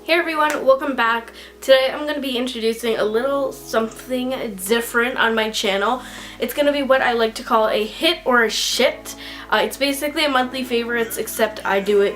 Hey everyone, welcome back. Today I'm going to be introducing a little something different on my channel. It's going to be what I like to call a hit or a shit. It's basically a monthly favorites, except I do it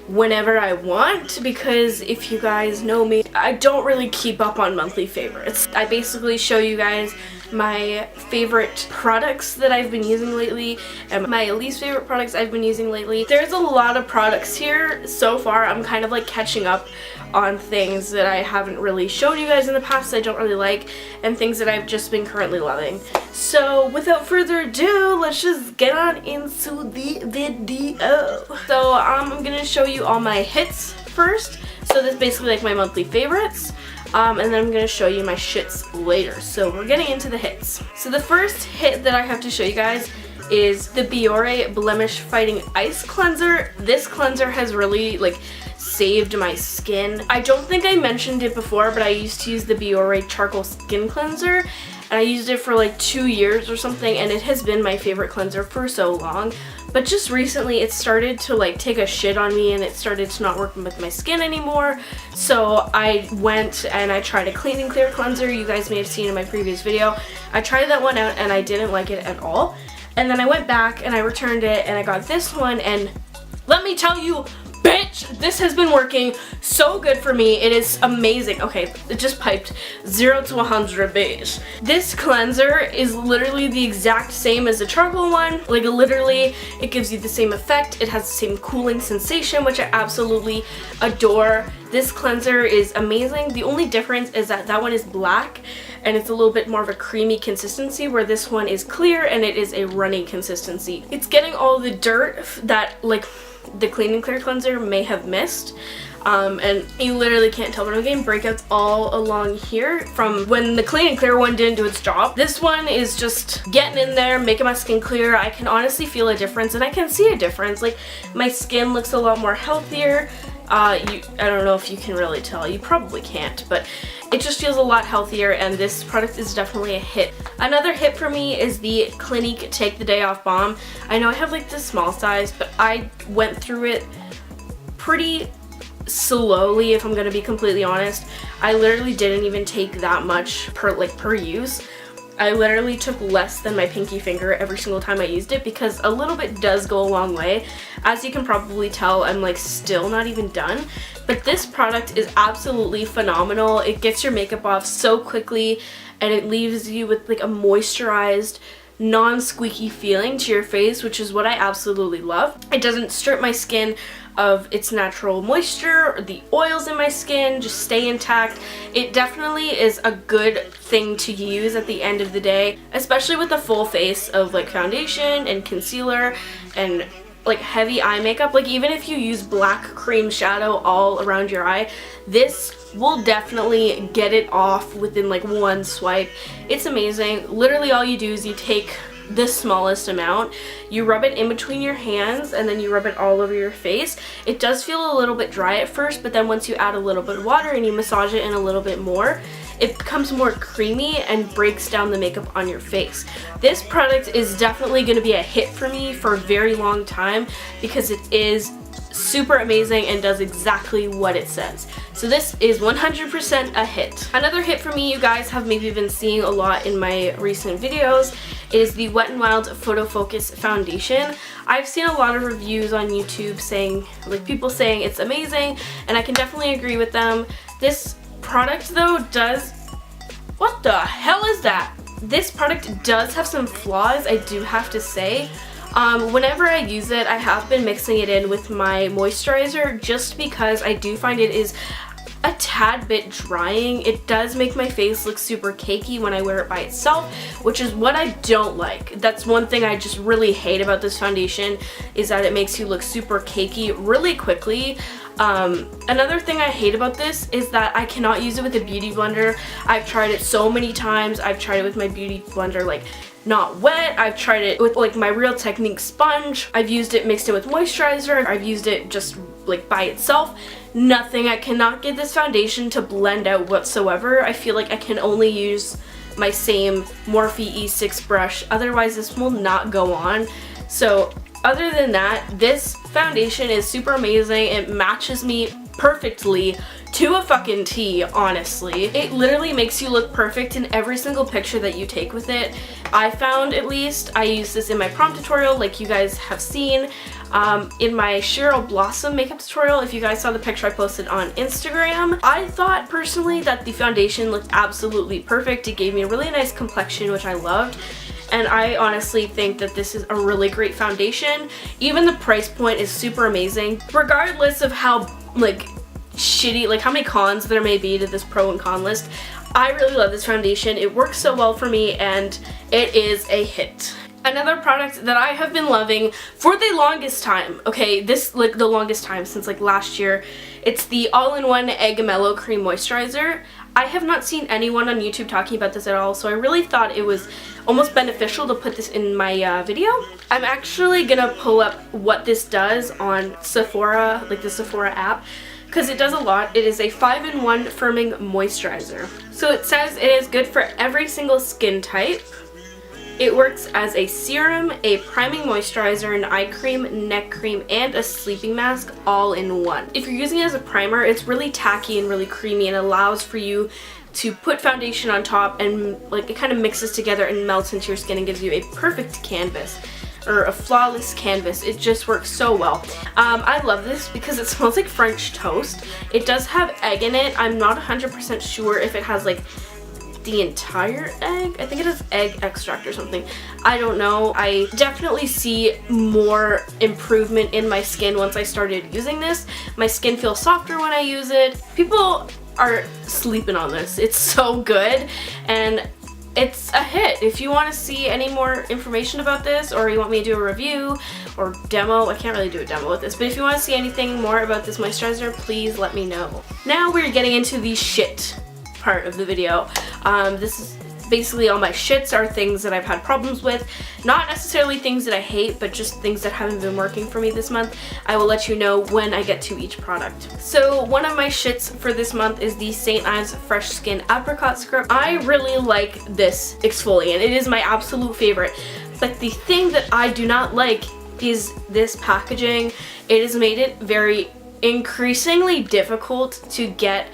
whenever I want, because if you guys know me, I don't really keep up on monthly favorites. I basically show you guys my favorite products that I've been using lately and my least favorite products I've been using lately. There's a lot of products here so far. I'm kind of like catching up on things that I haven't really shown you guys in the past that I don't really like, and things that I've just been currently loving. So without further ado, let's just get on into the video. So I'm gonna show you all my hits first. So this is basically like my monthly favorites. And then I'm going to show you my shits later. So we're getting into the hits. So the first hit that I have to show you guys is the Biore Blemish Fighting Ice Cleanser. This cleanser has really like saved my skin. I don't think I mentioned it before, but I used to use the Biore Charcoal Skin Cleanser, and I used it for like 2 years or something, and it has been my favorite cleanser for so long. But just recently it started to like take a shit on me, and it started to not work with my skin anymore. So I went and I tried a Clean and Clear cleanser. You guys may have seen in my previous video. I tried that one out and I didn't like it at all. And then I went back and I returned it and I got this one, and let me tell you, bitch, this has been working so good for me. It is amazing. Okay, it just piped 0 to 100 beige. This cleanser is literally the exact same as the charcoal one. Like literally, it gives you the same effect. It has the same cooling sensation, which I absolutely adore. This cleanser is amazing. The only difference is that that one is black and it's a little bit more of a creamy consistency, where this one is clear and it is a runny consistency. It's getting all the dirt that like the Clean and Clear cleanser may have missed, and you literally can't tell, but I'm getting breakouts all along here from when the Clean and Clear one didn't do its job. This one is just getting in there, making my skin clear. I can honestly feel a difference, and I can see a difference. Like my skin looks a lot more healthier. I don't know if you can really tell, you probably can't, but it just feels a lot healthier, and this product is definitely a hit. Another hit for me is the Clinique Take the Day Off Balm. I know I have like the small size, but I went through it pretty slowly, if I'm gonna be completely honest. I literally didn't even take that much per use. I literally took less than my pinky finger every single time I used it, because a little bit does go a long way. As you can probably tell, I'm like still not even done. But this product is absolutely phenomenal. It gets your makeup off so quickly, and it leaves you with like a moisturized, non-squeaky feeling to your face, which is what I absolutely love. It doesn't strip my skin of its natural moisture, or the oils in my skin just stay intact. It definitely is a good thing to use at the end of the day, especially with a full face of like foundation and concealer and like heavy eye makeup. Like even if you use black cream shadow all around your eye, this will definitely get it off within like one swipe. It's amazing. Literally all you do is you take the smallest amount, you rub it in between your hands, and then you rub it all over your face. It does feel a little bit dry at first, but then once you add a little bit of water and you massage it in a little bit more, it becomes more creamy and breaks down the makeup on your face. This product is definitely going to be a hit for me for a very long time, because it is super amazing and does exactly what it says. So this is 100% a hit. Another hit for me, you guys have maybe been seeing a lot in my recent videos, is the Wet n Wild Photo Focus Foundation. I've seen a lot of reviews on YouTube saying, like people saying it's amazing, and I can definitely agree with them. This product though does, what the hell is that? This product does have some flaws, I do have to say. Whenever I use it, I have been mixing it in with my moisturizer, just because I do find it is a tad bit drying. It does make my face look super cakey when I wear it by itself, which is what I don't like. That's one thing I just really hate about this foundation, is that it makes you look super cakey really quickly. Another thing I hate about this is that I cannot use it with a beauty blender. I've tried it so many times. I've tried it with my beauty blender like not wet. I've tried it with like my Real Technique sponge. I've used it mixed in with moisturizer. I've used it just like by itself. Nothing. I cannot get this foundation to blend out whatsoever. I feel like I can only use my same Morphe E6 brush, otherwise this will not go on. So other than that, this foundation is super amazing. It matches me perfectly to a fucking T, honestly. It literally makes you look perfect in every single picture that you take with it. I found, at least, I use this in my prom tutorial like you guys have seen. In my Cheryl Blossom makeup tutorial, if you guys saw the picture I posted on Instagram. I thought personally that the foundation looked absolutely perfect. It gave me a really nice complexion, which I loved. And I honestly think that this is a really great foundation. Even the price point is super amazing. Regardless of how, like, shitty, like how many cons there may be to this pro and con list, I really love this foundation. It works so well for me and it is a hit. Another product that I have been loving for the longest time, okay, this, like, the longest time since, like, last year, it's the all-in-one Egg Mellow Cream Moisturizer. I have not seen anyone on YouTube talking about this at all, so I really thought it was almost beneficial to put this in my video. I'm actually gonna pull up what this does on Sephora, like the Sephora app, because it does a lot. It is a 5-in-1 firming moisturizer. So it says it is good for every single skin type. It works as a serum, a priming moisturizer, an eye cream, neck cream, and a sleeping mask all in one. If you're using it as a primer, it's really tacky and really creamy and allows for you to put foundation on top and, like, it kind of mixes together and melts into your skin and gives you a perfect canvas. Or a flawless canvas. It just works so well. I love this because it smells like French toast. It does have egg in it. I'm not 100% sure if it has, like, the entire egg. I think it has egg extract or something. I don't know. I definitely see more improvement in my skin once I started using this. My skin feels softer when I use it. People are sleeping on this. It's so good and it's a hit. If you want to see any more information about this, or you want me to do a review or demo, I can't really do a demo with this, but if you want to see anything more about this moisturizer, please let me know. Now we're getting into the shit part of the video. This is basically all my shits are things that I've had problems with. Not necessarily things that I hate, but just things that haven't been working for me this month. I will let you know when I get to each product. So one of my shits for this month is the St. Ives Fresh Skin Apricot Scrub. I really like this exfoliant. It is my absolute favorite. But the thing that I do not like is this packaging. It has made it very increasingly difficult to get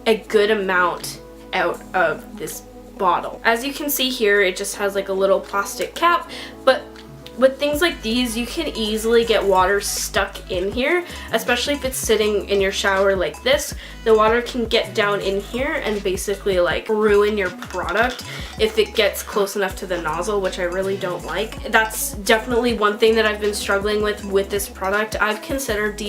a good amount out of this bottle. As you can see here, it just has like a little plastic cap, but with things like these, you can easily get water stuck in here, especially if it's sitting in your shower like this. The water can get down in here and basically like ruin your product if it gets close enough to the nozzle, which I really don't like. That's definitely one thing that I've been struggling with this product. I've considered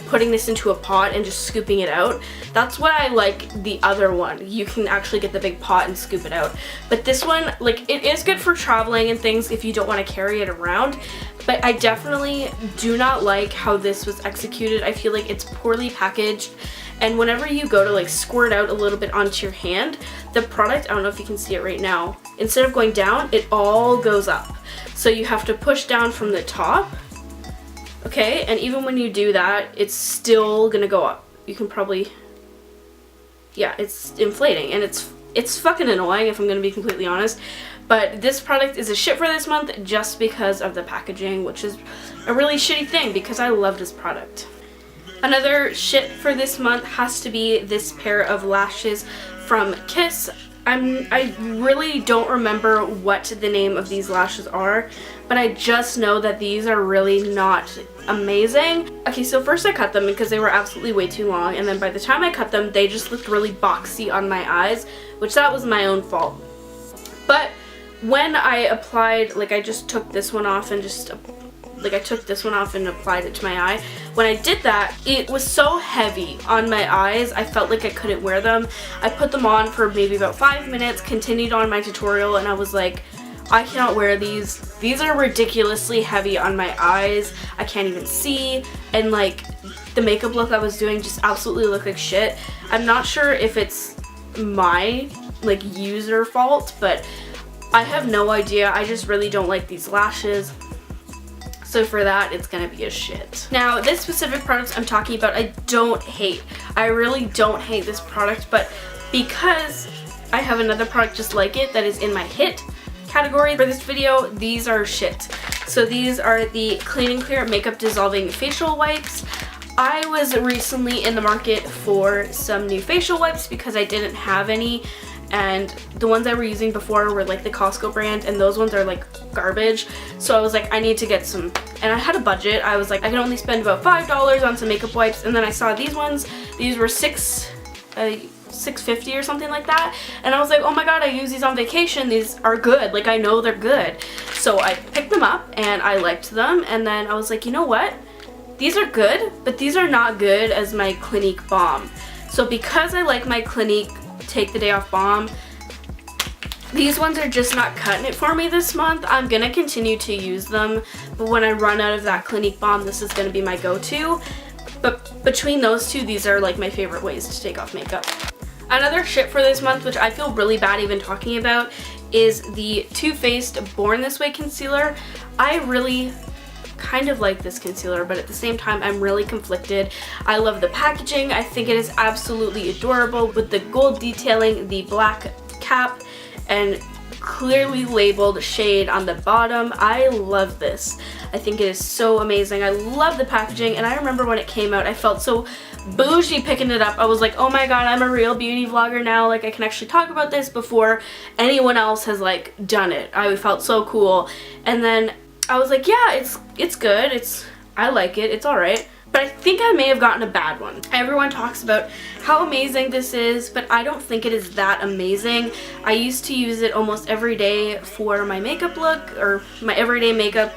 putting this into a pot and just scooping it out. That's why I like the other one. You can actually get the big pot and scoop it out. But this one, like, it is good for traveling and things if you don't want to carry it around. But I definitely do not like how this was executed. I feel like it's poorly packaged. And whenever you go to like squirt out a little bit onto your hand, the product, I don't know if you can see it right now, instead of going down, it all goes up. So you have to push down from the top. Okay, and even when you do that, it's still gonna go up. You can probably, yeah, it's inflating, and it's fucking annoying if I'm gonna be completely honest. But this product is a shit for this month just because of the packaging, which is a really shitty thing because I love this product. Another shit for this month has to be this pair of lashes from Kiss. I really don't remember what the name of these lashes are, but I just know that these are really not amazing. Okay, so first I cut them because they were absolutely way too long, and then by the time I cut them, they just looked really boxy on my eyes, which that was my own fault. But when I applied, like, I just took this one off and applied it to my eye. When I did that, it was so heavy on my eyes, I felt like I couldn't wear them. I put them on for maybe about 5 minutes, continued on my tutorial, and I was like, I cannot wear these. These are ridiculously heavy on my eyes. I can't even see, and like the makeup look I was doing just absolutely looked like shit. I'm not sure if it's my like user fault, but I have no idea. I just really don't like these lashes. So for that, it's gonna be a shit. Now, this specific product I'm talking about, I don't hate. I really don't hate this product, but because I have another product just like it that is in my hit category for this video, these are shit. So these are the Clean and Clear Makeup Dissolving Facial Wipes. I was recently in the market for some new facial wipes because I didn't have any, and the ones I were using before were like the Costco brand, and those ones are like garbage. So I was like, I need to get some, and I had a budget. I was like, I can only spend about $5 on some makeup wipes, and then I saw these ones. These were $6.50 or something like that, and I was like, oh my god, I use these on vacation. These are good. Like, I know they're good. So I picked them up and I liked them, and then I was like, you know what? These are good, but these are not good as my Clinique Balm. So because I like my Clinique Take the Day Off Balm, these ones are just not cutting it for me this month. I'm gonna continue to use them, but when I run out of that Clinique Balm, this is gonna be my go-to. But between those two, these are like my favorite ways to take off makeup. Another shit for this month, which I feel really bad even talking about, is the Too Faced Born This Way concealer. I really kind of like this concealer, but at the same time I'm really conflicted. I love the packaging. I think it is absolutely adorable with the gold detailing, the black cap, and clearly labeled shade on the bottom. I love this. I think it is so amazing. I love the packaging, and I remember when it came out I felt so bougie picking it up. I was like, oh my god, I'm a real beauty vlogger now. Like, I can actually talk about this before anyone else has like done it. I felt so cool. And then I was like, yeah, it's good. I like it. It's alright. But I think I may have gotten a bad one. Everyone talks about how amazing this is, but I don't think it is that amazing. I used to use it almost every day for my makeup look, or my everyday makeup.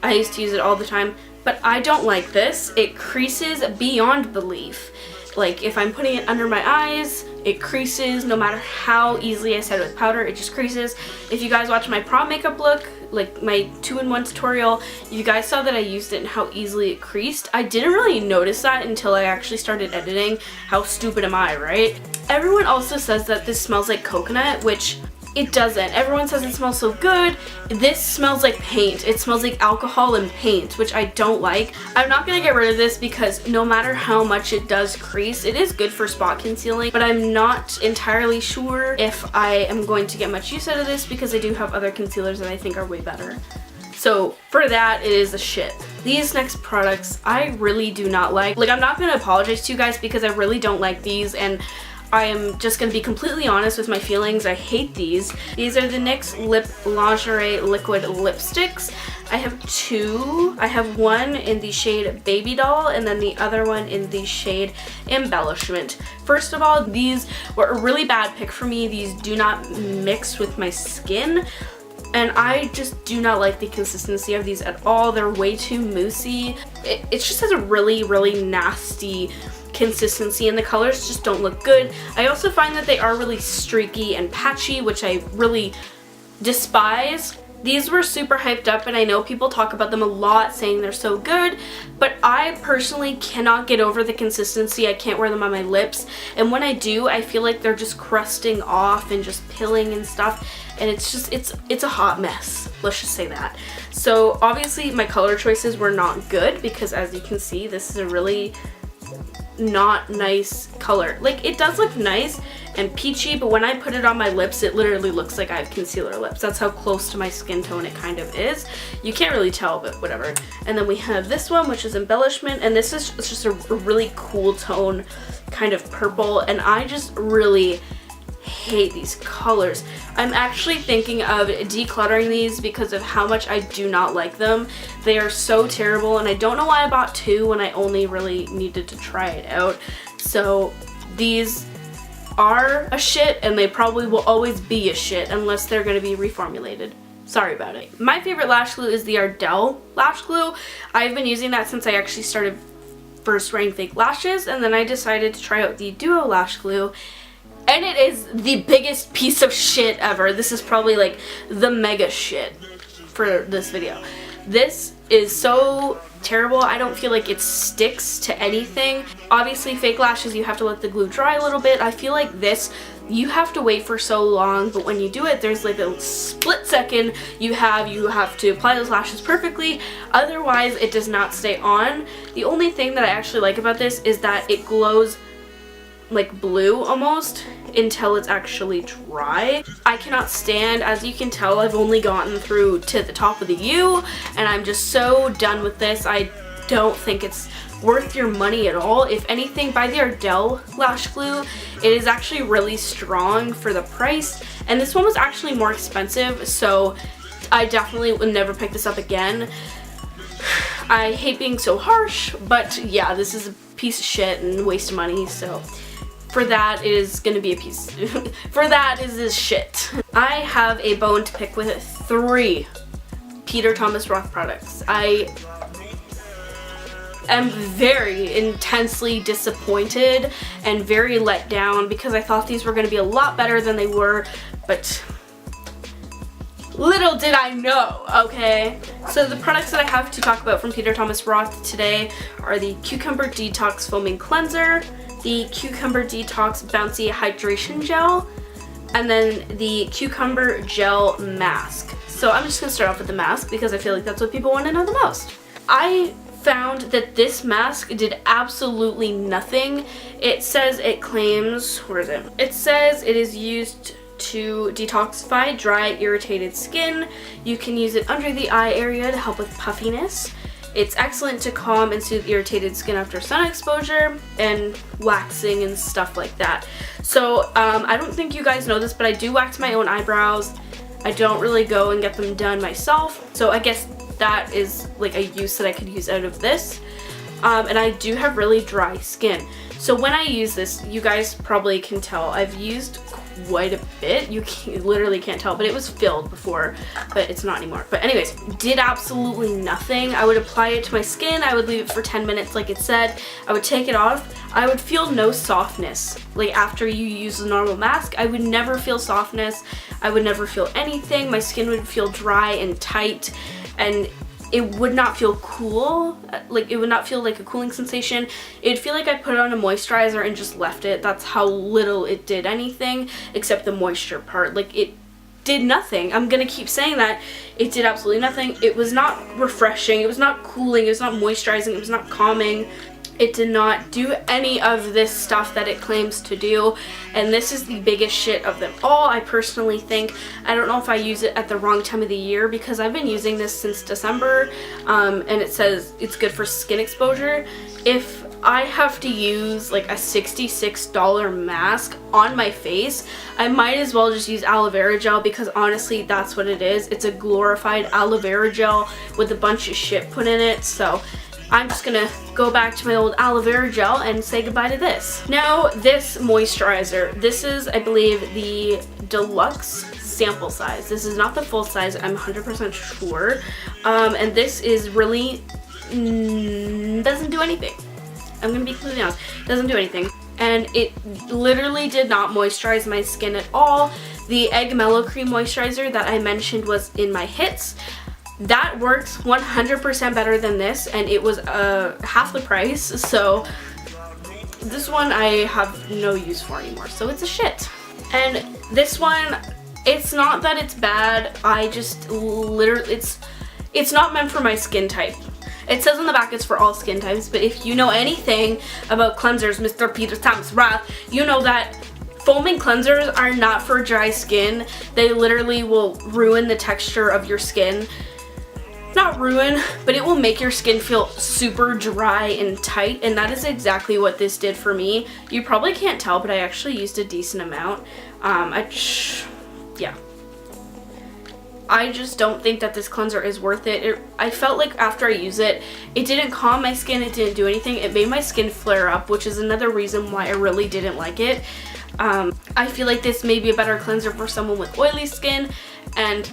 I used to use it all the time, but I don't like this. It creases beyond belief. Like, if I'm putting it under my eyes, it creases. No matter how easily I set it with powder, it just creases. If you guys watch my prom makeup look, like my 2-in-1 tutorial, you guys saw that I used it and how easily it creased. I didn't really notice that until I actually started editing. How stupid am I, right? Everyone also says that this smells like coconut, which it doesn't. Everyone says it smells so good. This smells like paint. It smells like alcohol and paint, which I don't like. I'm not gonna get rid of this because no matter how much it does crease, it is good for spot concealing, but I'm not entirely sure if I am going to get much use out of this because I do have other concealers that I think are way better. So for that, it is a shit. These next products, I really do not like. Like, I'm not gonna apologize to you guys because I really don't like these, and I am just going to be completely honest with my feelings. I hate these. These are the NYX Lip Lingeres Liquid Lipsticks. I have two. I have one in the shade Baby Doll and then the other one in the shade Embellishment. First of all, these were a really bad pick for me. These do not mix with my skin, and I just do not like the consistency of these at all. They're way too moussey. It just has a really, really nasty consistency, and the colors just don't look good. I also find that they are really streaky and patchy, which I really despise. These were super hyped up, and I know people talk about them a lot saying they're so good, but I personally cannot get over the consistency. I can't wear them on my lips, and when I do, I feel like they're just crusting off and just pilling and stuff, and it's a hot mess. Let's just say that. So obviously my color choices were not good because, as you can see, this is a really not nice color. Like, it does look nice and peachy, but when I put it on my lips, it literally looks like I have concealer lips. That's how close to my skin tone it kind of is. You can't really tell, but whatever. And then we have this one, which is Embellishment, and this is just a really cool tone, kind of purple, and I just really hate these colors. I'm actually thinking of decluttering these because of how much I do not like them. They are so terrible, and I don't know why I bought two when I only really needed to try it out. So these are a shit, and they probably will always be a shit unless they're going to be reformulated. Sorry about it. My favorite lash glue is the Ardell lash glue. I've been using that since I actually started first wearing fake lashes, and then I decided to try out the Duo lash glue. And it is the biggest piece of shit ever. This is probably like the mega shit for this video. This is so terrible. I don't feel like it sticks to anything. Obviously, fake lashes, you have to let the glue dry a little bit. I feel like this, you have to wait for so long, but when you do it, there's like a split second you have to apply those lashes perfectly. Otherwise, it does not stay on. The only thing that I actually like about this is that it glows like blue almost until it's actually dry. I cannot stand, as you can tell, I've only gotten through to the top of the U, and I'm just so done with this. I don't think it's worth your money at all. If anything, buy the Ardell Lash Glue. It is actually really strong for the price, and this one was actually more expensive, so I definitely would never pick this up again. I hate being so harsh, but yeah, this is a piece of shit and waste of money, so for that it is gonna be a piece. For that is this shit. I have a bone to pick with 3 Thomas Roth products. I am very intensely disappointed and very let down because I thought these were gonna be a lot better than they were, but little did I know, okay? So the products that I have to talk about from Thomas Roth today are the Cucumber Detox Foaming Cleanser, the Cucumber Detox Bouncy Hydration Gel, and then the Cucumber Gel Mask. So I'm just gonna start off with the mask because I feel like that's what people want to know the most. I found that this mask did absolutely nothing. It says it claims, where is it? It says it is used to detoxify dry, irritated skin. You can use it under the eye area to help with puffiness. It's excellent to calm and soothe irritated skin after sun exposure and waxing and stuff like that. So I don't think you guys know this, but I do wax my own eyebrows. I don't really go and get them done myself, so I guess that is like a use that I could use out of this. And I do have really dry skin, so when I use this, you guys probably can tell I've used quite a bit. You literally can't tell, but it was filled before, but it's not anymore. But anyways, did absolutely nothing. I would apply it to my skin, I would leave it for 10 minutes like it said, I would take it off, I would feel no softness. Like after you use the normal mask, I would never feel softness, I would never feel anything. My skin would feel dry and tight, and it would not feel cool. Like it would not feel like a cooling sensation. It'd feel like I put on a moisturizer and just left it. That's how little it did anything except the moisture part. Like it did nothing. I'm gonna keep saying that. It did absolutely nothing. It was not refreshing, it was not cooling, it was not moisturizing, it was not calming. It did not do any of this stuff that it claims to do, and this is the biggest shit of them all, I personally think. I don't know if I use it at the wrong time of the year because I've been using this since December, and it says it's good for skin exposure. If I have to use like a $66 mask on my face, I might as well just use aloe vera gel, because honestly that's what it is. It's a glorified aloe vera gel with a bunch of shit put in it, so I'm just gonna go back to my old aloe vera gel and say goodbye to this. Now this moisturizer, this is I believe the deluxe sample size. This is not the full size, I'm 100% sure. And this is really, doesn't do anything. I'm gonna be completely honest, doesn't do anything. And it literally did not moisturize my skin at all. The Egg Mellow Cream Moisturizer that I mentioned was in my hits. That works 100% better than this, and it was half the price, so this one I have no use for anymore, so it's a shit. And this one, it's not that it's bad, I just literally, it's not meant for my skin type. It says on the back it's for all skin types, but if you know anything about cleansers, Mr. Thomas Roth, you know that foaming cleansers are not for dry skin. They literally will ruin the texture of your skin. Not ruin, but it will make your skin feel super dry and tight, and that is exactly what this did for me. You probably can't tell, but I actually used a decent amount. Yeah. I just don't think that this cleanser is worth it. I felt like after I use it, it didn't calm my skin, it didn't do anything. It made my skin flare up, which is another reason why I really didn't like it. I feel like this may be a better cleanser for someone with oily skin, and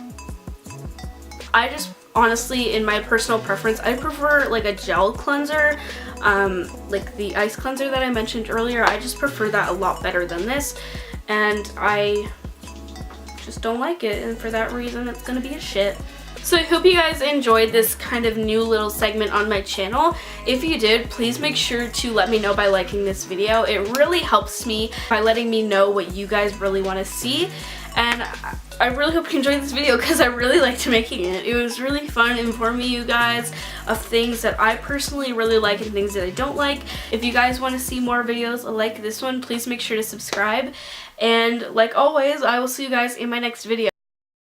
I just honestly, in my personal preference, I prefer like a gel cleanser, like the ice cleanser that I mentioned earlier. I just prefer that a lot better than this, and I just don't like it, and for that reason it's gonna be a shit. So I hope you guys enjoyed this kind of new little segment on my channel. If you did, please make sure to let me know by liking this video. It really helps me by letting me know what you guys really want to see. And I really hope you enjoyed this video because I really liked making it. It was really fun informing you guys of things that I personally really like and things that I don't like. If you guys want to see more videos like this one, please make sure to subscribe. And like always, I will see you guys in my next video.